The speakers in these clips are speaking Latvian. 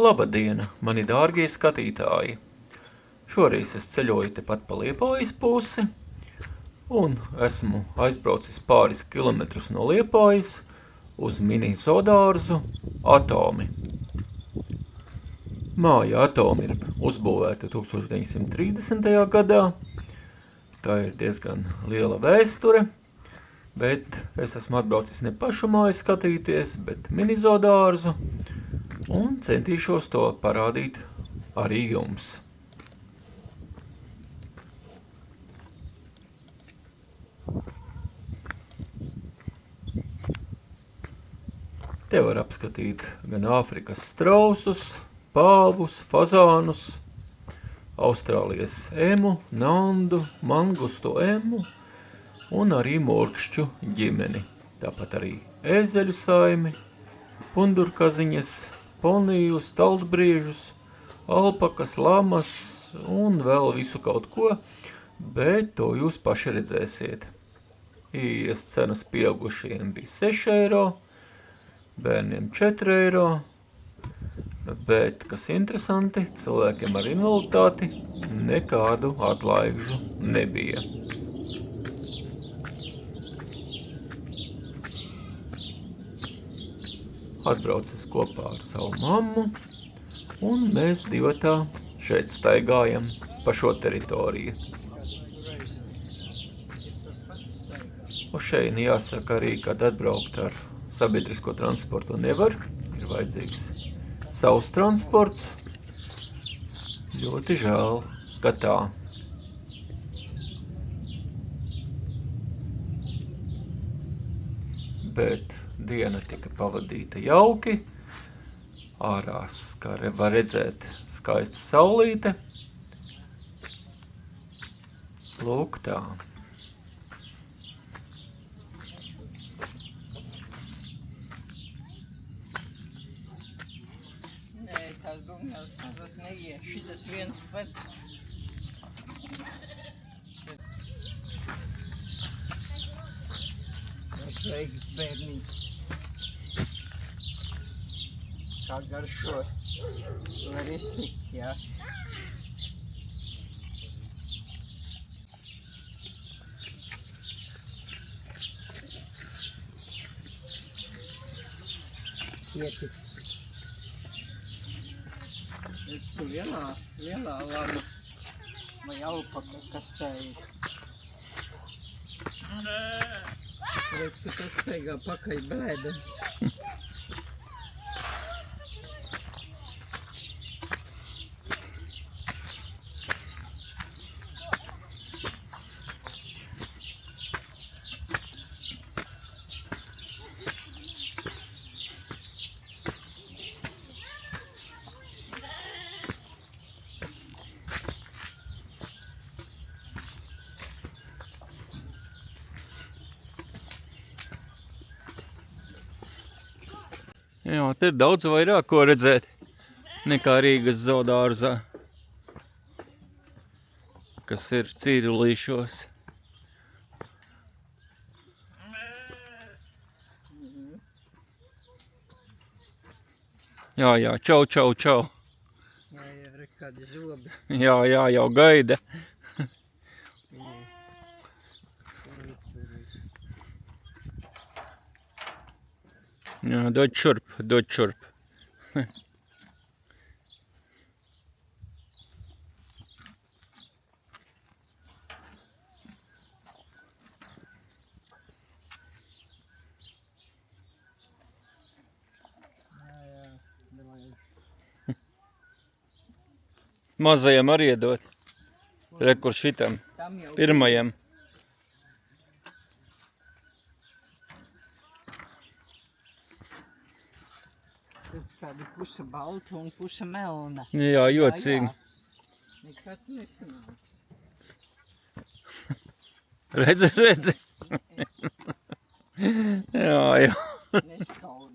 Labadiena, mani dārgie skatītāji! Šoreiz es ceļoju tepat pa Liepājas pusi un esmu aizbraucis pāris kilometrus no Liepājas uz mini zoodārzu Atomi. Māja Atomi ir uzbūvēta 1930. gadā. Tā ir diezgan liela vēsture, bet es esmu atbraucis ne pašu māju skatīties, bet mini zoodārzu un centīšos to parādīt arī jums. Te var apskatīt gan Āfrikas strausus, pāvus, fazānus, Austrālijas emu, nandu, mangustu emu un arī murkšķu ģimeni. Tāpat arī ēzeļu saimi, pundurkaziņas, ponijus, taldbriežus, alpakas, lamas un vēl visu kaut ko, bet to jūs paši redzēsiet. Iejas cenas pieaugušajiem bija 6 eiro, bērniem 4 eiro, bet, kas interesanti, cilvēkiem ar invaliditāti nekādu atlaidžu nebija. Atbraucis kopā ar savu mammu, un mēs divatā šeit staigājam pa šo teritoriju. Uz šeini jāsaka arī, kad atbraukt ar sabiedrisko transportu nevar, ir vajadzīgs savs transports. Ļoti žēl, ka tā. Bet diena tika pavadīta jauki, ārās, kā var redzēt, skaista saulīte. Lūk tā. Tās dūmjās mazas neies, šitas viens pats. Sveiks, bērniņš. Kā garšo. Var iztikt, jā. Ietiks. Redz, tu lielā lama vai alpaka, kas tā ir. Redz, ka tas steigā pakaļ blēdams. Jā, te ir daudz vairāk ko redzēt nekā Rīgas zoodārzā, kas ir Cīrulīšos. Jā, čau, čau, čau. Jā, re, kādi zobi. Jā, jau gaida. Jā, dod šurp. Mazajam arī iedot. Rekur šitam, pirmajam. Redz, kāda puse balta un puse melna. Jā, jocīgi. Nekas nesanāks. Redzi. Jā. Neskaud.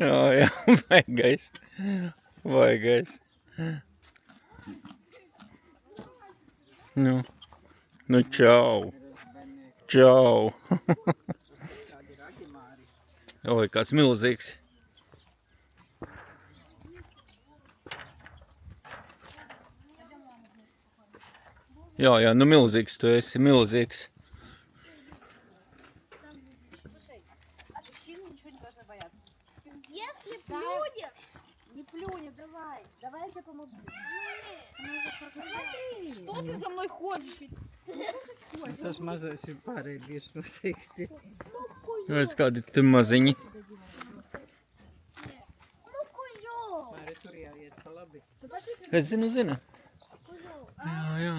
Jā, baigais. Nu, čau. Oi, kāds milzīgs. Jā, nu milzīgs tu esi, milzīgs. Слушай, мужчины ничего не должны бояться. Если плюнешь, Не плюнет, давай. Давай я тебе помогу. смотри, что ты за мной ходишь? Tas mazais ir pārējais noteikti. Redz, kādi tu maziņi. Ну, кузёв, Pāri tur jāiet pa labi. Es zinu. кузёв. Jā.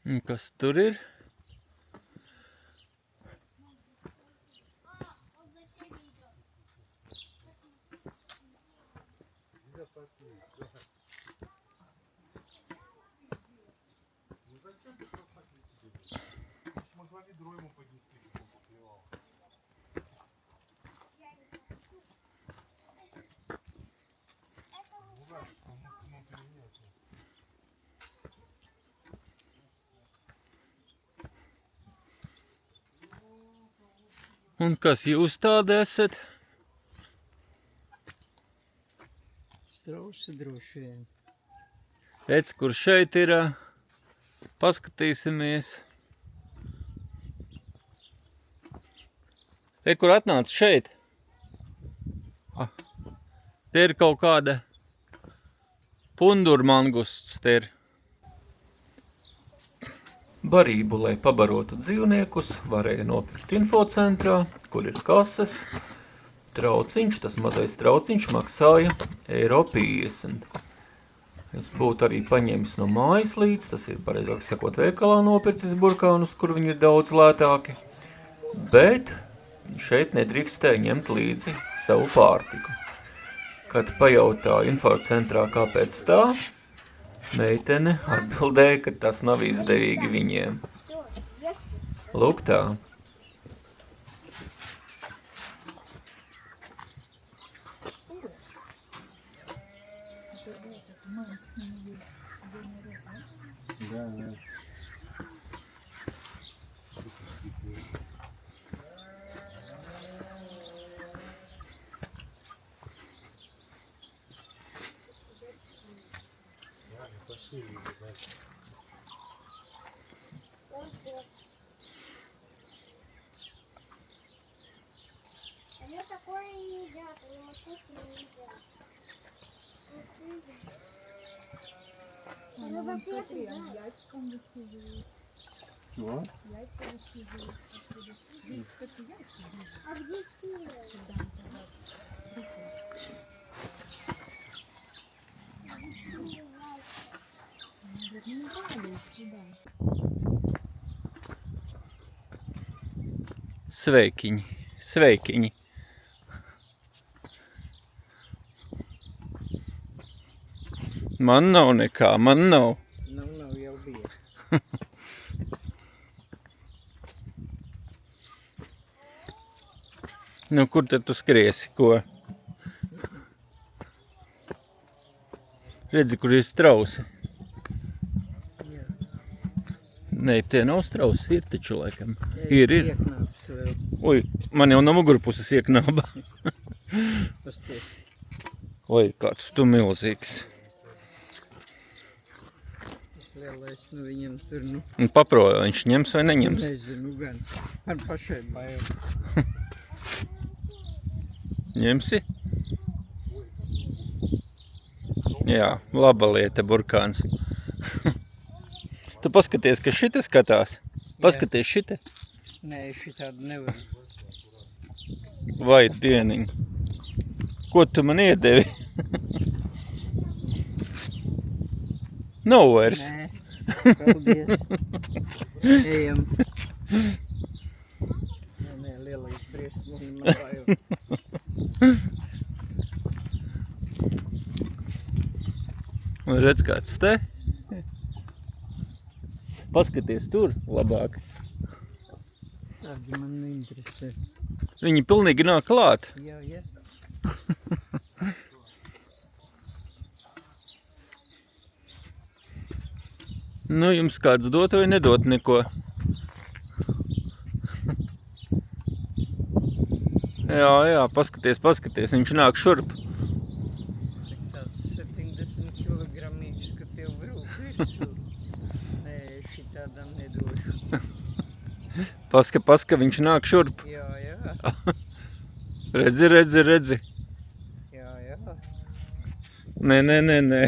Un kas tur ir? Un kas jūs tādi esat? Strausi droši vien. Redz, kur šeit ir. Paskatīsimies. Kur atnāc šeit? Te ir kaut kāda pundurmangusts te ir. Barību, lai pabarotu dzīvniekus, varēja nopirkt infocentrā, kur ir kases. Trauciņš, tas mazais trauciņš maksāja €50. Es būtu arī paņēmis no mājas līdz, tas ir pareizāk sakot veikalā nopircis burkānus, kur viņi ir daudz lētāki. Bet šeit nedrīkstēja ņemt līdzi savu pārtiku. Kad pajautāja infocentrā, kāpēc tā, meitene atbildēja, ka tas nav izdevīgi viņiem. Lūk tā. Они такое не едят, они морковки не едят. Рыбоцветы, да. Ko? А где сила? Sveikiņi, sveikiņi. Man nav nekā, man nav. Nav jau bija. Nu, kur tad tu skriesi, ko? Redzi, kur ir strausi. Jā. Nē, tie nav strausi, ir taču laikam. Ir. Ieknāps vēl. Oi, man jau no mugurpuses ieknāba. Pasties. Oi, kāds tu milzīgs. Tas lielais, nu viņam tur, nu, Un paproja, viņš ņems vai neņems? nezinu gan. Man pašai bail. Ņemsi? Jā, laba lieta, burkāns. Tu paskaties, ka šita skatās? Paskaties šita? Nē, šitādi nevar. Vai dieniņ. Ko tu man iedevi? Nav vairs. Nē, paldies. Ejam. Nē, lielais briesmīgi man bail. Un redz kāds te? Paskaties tur labāk. Tādi man neinteresē. Viņi pilnīgi nāk klāt. Jā. Nu, jums kāds dot vai nedot neko? Jā, paskaties, viņš nāk šurp. Tāds 70 kilogramīgs, ka tev rūp virsū. Nē, šitādam nedošu. Paska, viņš nāk šurp. Jā. Redzi. Jā. Nē.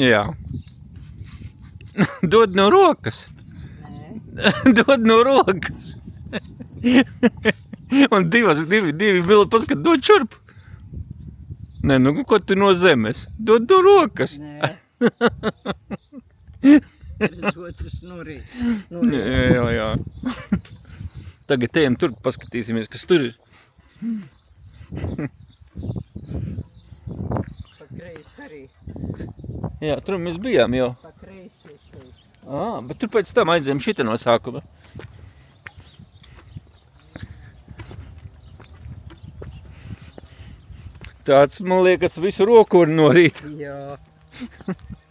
Jā. Dod no rokas. Nē. Dod no rokas. Un divi bildi paskat, dod šurp. Nē, nu ko tu no zemes? Dod no rokas. Nē. Redz otrs norīt. Jā. Tagad ejam tur, paskatīsimies, kas tur ir. Pa kreisi arī. Jā, tur mēs bijām jau. Pa kreisi es teicu. Bet tur pēc tam aizējām šita no sākuma. Tāds, man liekas, visu roku var norīt. Jā.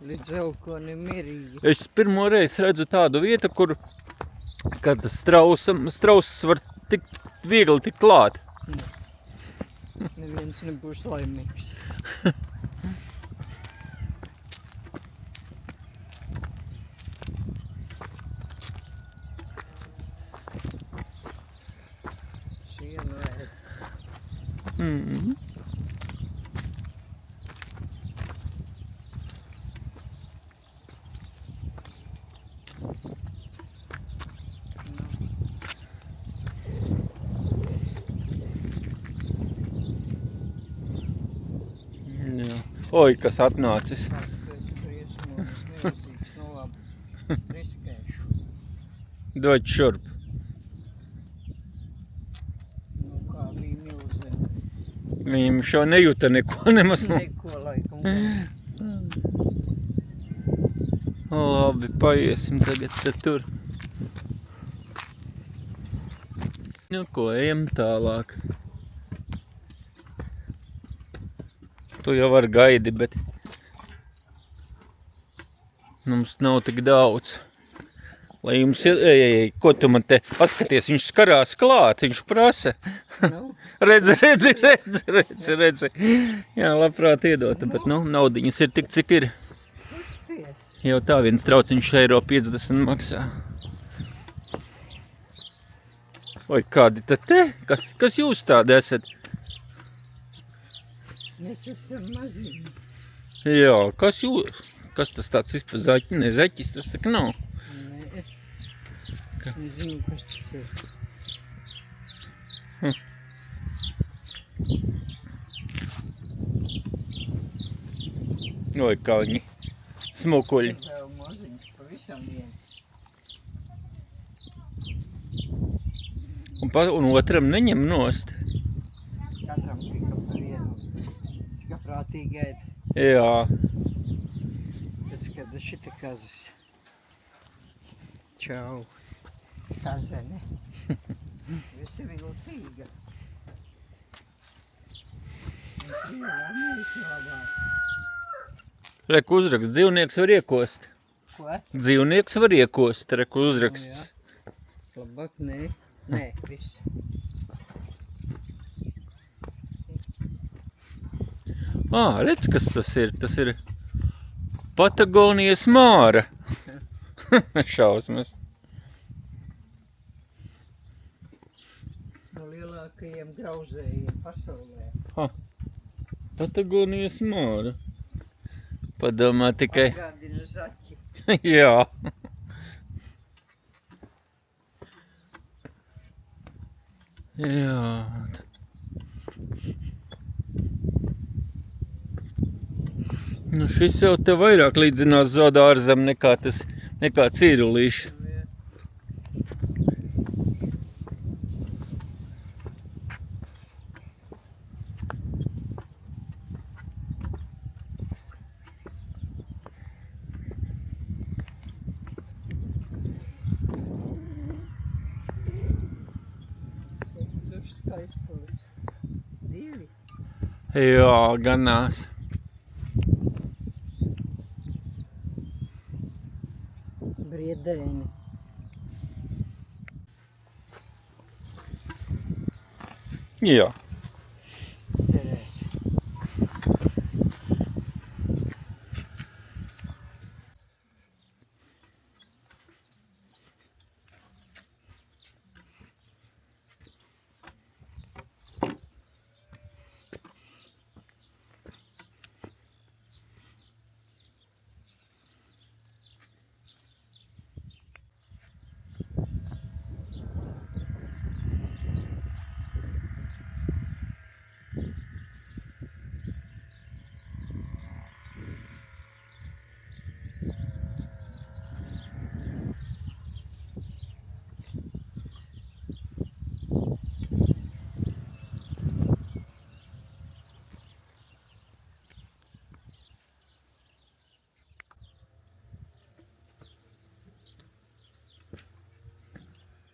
Līdz elkoni mierīgi. Es pirmo reizi redzu tādu vietu, kur kad strauss var tik viegli tikt klāt. Neviens nebūs laimīgs. Sienu ēd. Oi, kas atnācis. Tu esi briesmonis, milzīgs, nu labi. Riskēšu. Dod šurp. Nu kā bija milzeni. Viņam šo nejūta neko nemaz. Neko laikam. Labi, paiesim tagad te tur. Nu ko, ejam tālāk. Tu jau var gaidi, bet mums nav tik daudz. Lai jums ej, ko tu man te paskaties, viņš skarās klāt, viņš prasa. Nu, Redzi. Jā, labprāt iedota, bet naudiņas ir tik, cik ir. kusties. Jau tā viens trauciņš €50 maksā. Oi, kādi tad te? Kas jūs tādi esat? Mēs esam maziņi. Jā, kas tas tāds vispār zaķi? Ne, zaķis tas tak nav. Nē. Ka? Nezinu, kas tas ir. Oi, kā viņi smukuļi. Vēl maziņš, pavisam viens. Un otram neņem nost. Katram tika pa vienu. Skaprātīgi ēd. Jā. Pēc kāda šita kazas. Čau. Kazene. Visi viltīga. Reku uzraksts, dzīvnieks var iekost. Ko? Dzīvnieks var iekost, reku uzraksts. Labāk, nē. Nē, viss. Redz, kas tas ir? Tas ir Patagonijas māra. Šausmas. No lielākajiem grauzējiem pasaulē. Patagonijas māra. Padomā tikai. Atgādina zaķi. Jā. Jā. Nu šis jau te vairāk līdzinās zodārzam nekā cīrulīši. Skaistulis. Divi. Jā, ganās. Briedēni. Jā. Terēzi.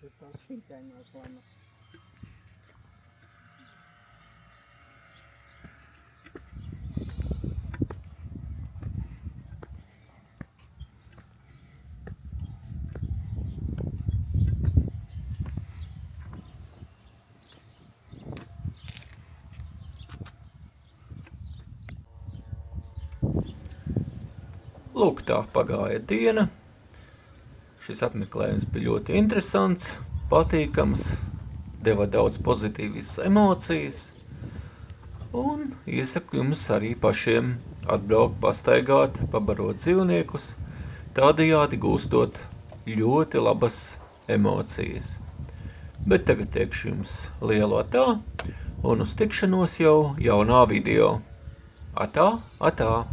Tur tās pītaiņās lamas. Lūk, tā pagāja diena. Šis apmeklējums bija ļoti interesants, patīkams, deva daudz pozitīvas emocijas. Un iesaku jums arī pašiem atbraukt, pastaigāt, pabarot dzīvniekus, tādējādi gūstot ļoti labas emocijas. Bet tagad teikšu jums lielu atā un uz tikšanos jau jaunā video. Atā, atā!